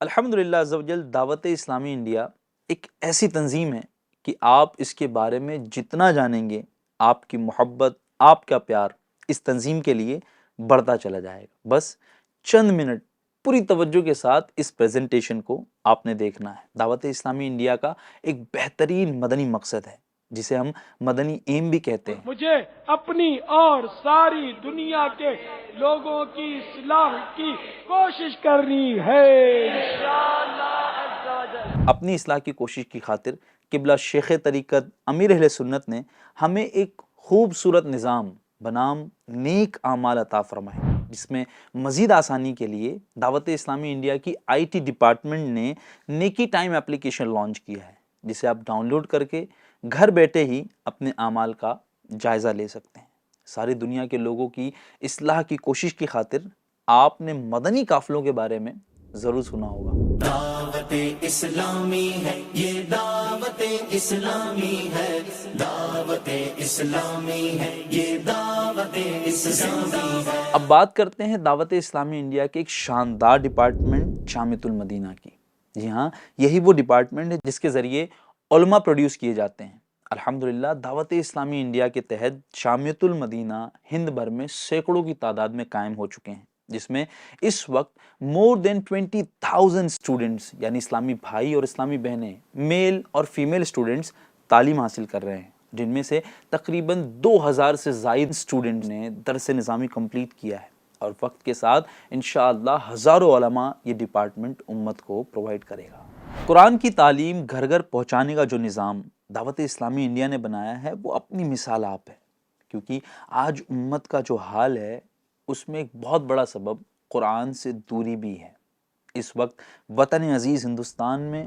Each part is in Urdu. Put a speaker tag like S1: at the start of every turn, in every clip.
S1: الحمدللہ عز و جل دعوت اسلامی انڈیا ایک ایسی تنظیم ہے کہ آپ اس کے بارے میں جتنا جانیں گے آپ کی محبت، آپ کا پیار اس تنظیم کے لیے بڑھتا چلا جائے گا۔ بس چند منٹ پوری توجہ کے ساتھ اس پریزنٹیشن کو آپ نے دیکھنا ہے۔ دعوت اسلامی انڈیا کا ایک بہترین مدنی مقصد ہے جسے ہم مدنی ایم بھی کہتے ہیں۔
S2: مجھے اپنی اور ساری دنیا کے لوگوں کی اصلاح کی کوشش کرنی ہے انشاءاللہ عز و جل۔
S1: اپنی اصلاح کی کوشش کی خاطر قبلہ شیخ طریقت امیر اہل سنت نے ہمیں ایک خوبصورت نظام بنام نیک اعمال عطا فرمائے، جس میں مزید آسانی کے لیے دعوت اسلامی انڈیا کی آئی ٹی ڈپارٹمنٹ نے نیکی ٹائم اپلیکیشن لانچ کیا ہے، جسے آپ ڈاؤن لوڈ کر کے گھر بیٹھے ہی اپنے اعمال کا جائزہ لے سکتے ہیں۔ ساری دنیا کے لوگوں کی اصلاح کی کوشش کی خاطر آپ نے مدنی قافلوں کے بارے میں ضرور سنا ہوگا۔
S3: دعوت اسلامی ہے یہ، دعوت اسلامی ہے، دعوت اسلامی ہے یہ، دعوت اسلامی ہے۔
S1: اب بات کرتے ہیں دعوت اسلامی انڈیا کے ایک شاندار ڈپارٹمنٹ جامعۃ المدینہ کی۔ جی ہاں، یہی وہ ڈپارٹمنٹ ہے جس کے ذریعے علماء پروڈیوس کیے جاتے ہیں۔ الحمدللہ دعوت اسلامی انڈیا کے تحت جامعۃ المدینہ ہند بھر میں سینکڑوں کی تعداد میں قائم ہو چکے ہیں، جس میں اس وقت مور دین 20,000 اسٹوڈنٹس یعنی اسلامی بھائی اور اسلامی بہنیں، میل اور فیمیل اسٹوڈنٹس تعلیم حاصل کر رہے ہیں، جن میں سے تقریباً 2,000 سے زائد اسٹوڈنٹ نے درس نظامی کمپلیٹ کیا ہے، اور وقت کے ساتھ انشاءاللہ ہزاروں علماء یہ ڈپارٹمنٹ امت کو پرووائڈ کرے گا۔ قرآن کی تعلیم گھر گھر پہنچانے کا جو نظام دعوت اسلامی انڈیا نے بنایا ہے وہ اپنی مثال آپ ہے، کیونکہ آج امت کا جو حال ہے اس میں ایک بہت بڑا سبب قرآن سے دوری بھی ہے۔ اس وقت وطن عزیز ہندوستان میں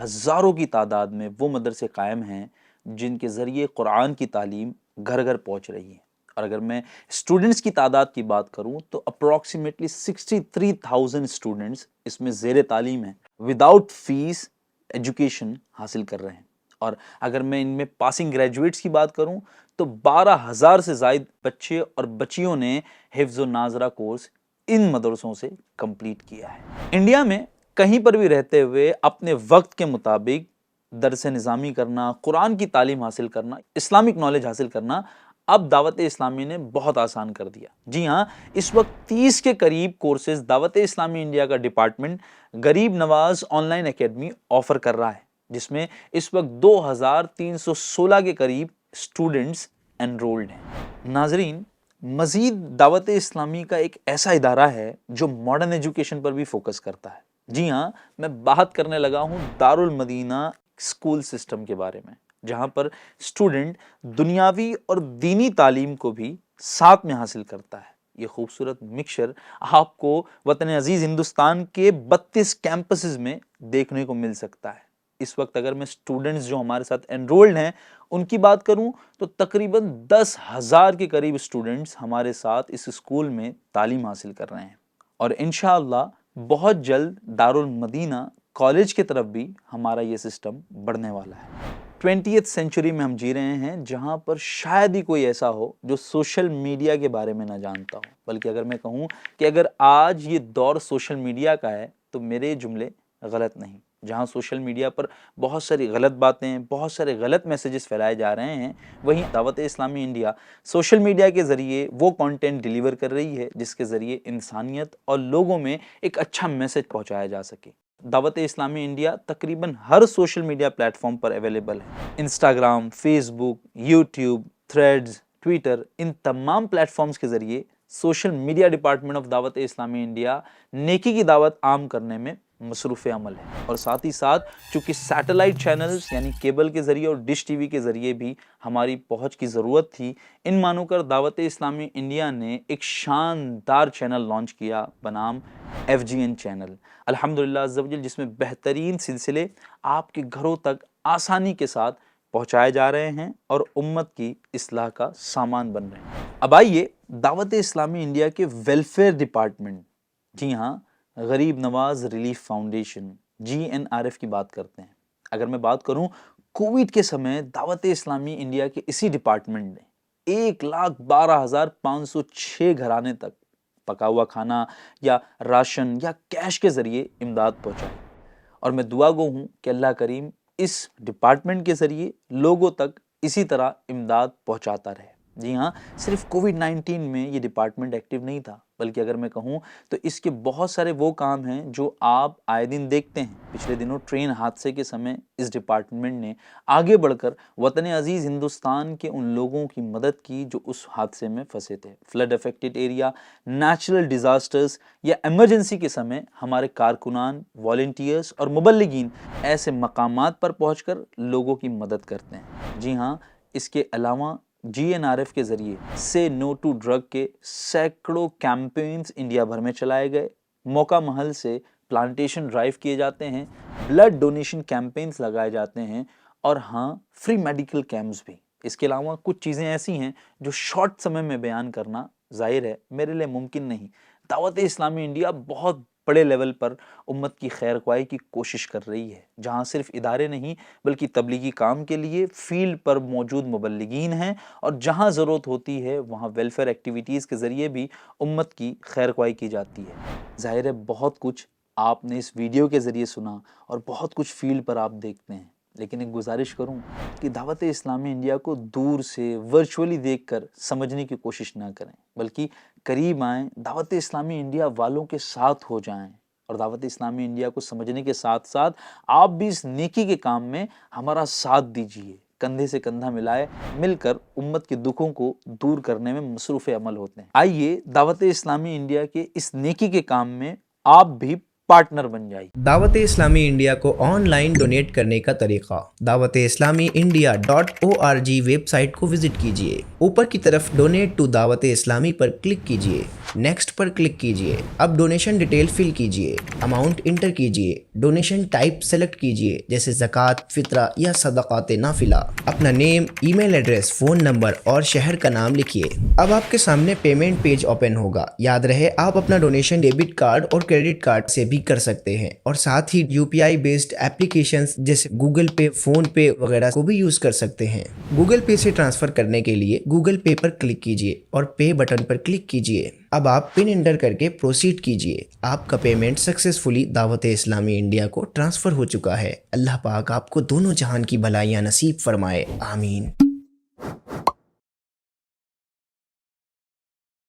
S1: ہزاروں کی تعداد میں وہ مدرسے قائم ہیں جن کے ذریعے قرآن کی تعلیم گھر گھر پہنچ رہی ہے، اور اگر میں اسٹوڈنٹس کی تعداد کی بات کروں تو اپروکسیمیٹلی 63,000 اسٹوڈنٹس اس میں زیر تعلیم ہیں، وداؤٹ فیس ایجوکیشن حاصل کر رہے ہیں، اور اگر میں ان میں پاسنگ گریجویٹس کی بات کروں تو 12,000 سے زائد بچے اور بچیوں نے حفظ و ناظرہ کورس ان مدرسوں سے کمپلیٹ کیا ہے۔ انڈیا میں کہیں پر بھی رہتے ہوئے اپنے وقت کے مطابق درس نظامی کرنا، قرآن کی تعلیم حاصل کرنا، اسلامک نالج حاصل کرنا اب دعوت اسلامی نے بہت آسان کر دیا۔ جی ہاں، اس وقت 30 کے قریب کورسز دعوت اسلامی انڈیا کا ڈپارٹمنٹ غریب نواز آن لائن اکیڈمی آفر کر رہا ہے، جس میں اس وقت 2,316 کے قریب اسٹوڈنٹس انرولڈ ہیں۔ ناظرین، مزید دعوت اسلامی کا ایک ایسا ادارہ ہے جو ماڈرن ایجوکیشن پر بھی فوکس کرتا ہے۔ جی ہاں، میں بات کرنے لگا ہوں دارالمدینہ اسکول سسٹم کے بارے میں، جہاں پر اسٹوڈنٹ دنیاوی اور دینی تعلیم کو بھی ساتھ میں حاصل کرتا ہے۔ یہ خوبصورت مکسچر آپ کو وطن عزیز ہندوستان کے 32 کیمپسز میں دیکھنے کو مل سکتا ہے۔ اس وقت اگر میں اسٹوڈنٹس جو ہمارے ساتھ انرولڈ ہیں ان کی بات کروں تو تقریباً 10,000 کے قریب اسٹوڈنٹس ہمارے ساتھ اس اسکول میں تعلیم حاصل کر رہے ہیں، اور انشاءاللہ بہت جلد دارالمدینہ کالج کی طرف بھی ہمارا یہ سسٹم بڑھنے والا ہے۔ 20th سینچری میں ہم جی رہے ہیں جہاں پر شاید ہی کوئی ایسا ہو جو سوشل میڈیا کے بارے میں نہ جانتا ہو، بلکہ اگر میں کہوں کہ اگر آج یہ دور سوشل میڈیا کا ہے تو میرے جملے غلط نہیں۔ جہاں سوشل میڈیا پر بہت ساری غلط باتیں، بہت سارے غلط میسیجز پھیلائے جا رہے ہیں، وہیں دعوت اسلامی انڈیا سوشل میڈیا کے ذریعے وہ کانٹینٹ ڈیلیور کر رہی ہے جس کے ذریعے انسانیت اور لوگوں میں ایک اچھا میسیج پہنچایا جا سکے۔ دعوت اسلامی انڈیا تقریباً ہر سوشل میڈیا پلیٹ فارم پر اویلیبل ہے۔ انسٹاگرام، فیس بک، یوٹیوب، تھریڈز، ٹویٹر، ان تمام پلیٹ فارمز کے ذریعے سوشل میڈیا ڈپارٹمنٹ آف دعوت اسلامی انڈیا نیکی کی دعوت عام کرنے میں مصروف عمل ہے، اور ساتھ ہی ساتھ چونکہ سیٹلائٹ چینلز یعنی کیبل کے ذریعے اور ڈش ٹی وی کے ذریعے بھی ہماری پہنچ کی ضرورت تھی، ان مانو کر دعوت اسلامی انڈیا نے ایک شاندار چینل لانچ کیا بنام FGN چینل، الحمدللہ عز و جل، جس میں بہترین سلسلے آپ کے گھروں تک آسانی کے ساتھ پہنچائے جا رہے ہیں اور امت کی اصلاح کا سامان بن رہے ہیں۔ اب آئیے دعوت اسلامی انڈیا کے ویلفیئر ڈپارٹمنٹ، جی ہاں غریب نواز ریلیف فاؤنڈیشن GNRF کی بات کرتے ہیں۔ اگر میں بات کروں کووڈ کے سمے دعوت اسلامی انڈیا کے اسی ڈپارٹمنٹ نے 1,12,506 گھرانے تک پکا ہوا کھانا یا راشن یا کیش کے ذریعے امداد پہنچائے. اور میں دعا گو ہوں کہ اللہ کریم اس ڈپارٹمنٹ کے ذریعے لوگوں تک اسی طرح امداد پہنچاتا رہے. جی ہاں، صرف کووڈ-19 میں یہ ڈپارٹمنٹ ایکٹیو نہیں تھا، بلکہ اگر میں کہوں تو اس کے بہت سارے وہ کام ہیں جو آپ آئے دن دیکھتے ہیں. پچھلے دنوں ٹرین حادثے کے سمے اس ڈپارٹمنٹ نے آگے بڑھ کر وطن عزیز ہندوستان کے ان لوگوں کی مدد کی جو اس حادثے میں پھنسے تھے. Flood affected area, natural disasters یا ایمرجنسی کے سمے ہمارے کارکنان، والنٹیئرز اور مبلغین ایسے مقامات پر پہنچ کر لوگوں کی مدد کرتے ہیں. جی ہاں، اس کے علاوہ GNRF کے ذریعے سے نو ٹو ڈرگ کے سینکڑوں کیمپینز انڈیا بھر میں چلائے گئے. موقع محل سے پلانٹیشن ڈرائیو کیے جاتے ہیں، بلڈ ڈونیشن کیمپینز لگائے جاتے ہیں اور ہاں، فری میڈیکل کیمپس بھی. اس کے علاوہ کچھ چیزیں ایسی ہیں جو شارٹ سمے میں بیان کرنا ظاہر ہے میرے لیے ممکن نہیں. دعوت اسلامی انڈیا بہت بڑے لیول پر امت کی خیر خواہی کی کوشش کر رہی ہے، جہاں صرف ادارے نہیں بلکہ تبلیغی کام کے لیے فیلڈ پر موجود مبلغین ہیں، اور جہاں ضرورت ہوتی ہے وہاں ویلفیئر ایکٹیویٹیز کے ذریعے بھی امت کی خیر خواہی کی جاتی ہے. ظاہر ہے بہت کچھ آپ نے اس ویڈیو کے ذریعے سنا اور بہت کچھ فیلڈ پر آپ دیکھتے ہیں، لیکن ایک گزارش کروں کہ دعوت اسلامی انڈیا کو دور سے ورچولی دیکھ کر سمجھنے کی کوشش نہ کریں، بلکہ قریب آئیں، دعوت اسلامی انڈیا والوں کے ساتھ ہو جائیں اور دعوت اسلامی انڈیا کو سمجھنے کے ساتھ ساتھ آپ بھی اس نیکی کے کام میں ہمارا ساتھ دیجیے. کندھے سے کندھا ملائے مل کر امت کے دکھوں کو دور کرنے میں مصروف عمل ہوتے ہیں. آئیے دعوت اسلامی انڈیا کے اس نیکی کے کام میں آپ بھی پارٹنر بن جائیے.
S4: دعوت اسلامی انڈیا کو آن لائن ڈونیٹ کرنے کا طریقہ: دعوت اسلامی انڈیا.org ویب سائٹ کو وزٹ کیجیے. اوپر کی طرف ڈونیٹ ٹو دعوت اسلامی پر کلک کیجیے. نیکسٹ پر کلک کیجیے. اب ڈونیشن ڈیٹیل فل کیجیے. اماؤنٹ انٹر کیجیے. ڈونیشن ٹائپ سلیکٹ کیجیے جیسے زکوٰۃ، فطرہ یا صدقات نافلہ. اپنا نیم، ای میل ایڈریس، فون نمبر اور شہر کا نام لکھیے. اب آپ کے سامنے پیمنٹ پیج اوپن ہوگا. یاد رہے آپ اپنا ڈونیشن ڈیبٹ کارڈ اور کریڈٹ کارڈ سے بھی کر سکتے ہیں، اور ساتھ ہی UPI بیسڈ ایپلیکیشنز جیسے گوگل پے، فون پے وغیرہ کو بھی یوز کر سکتے ہیں. گوگل پے سے ٹرانسفر کرنے کے لیے گوگل پے پر کلک کیجیے اور پے بٹن پر کلک کیجیے. اب آپ پن انٹر کر کے پروسیڈ کیجیے. آپ کا پیمنٹ سکسیسفلی دعوت اسلامی انڈیا کو ٹرانسفر ہو چکا ہے. اللہ پاک آپ کو دونوں جہان کی بھلائیاں نصیب فرمائے. آمین.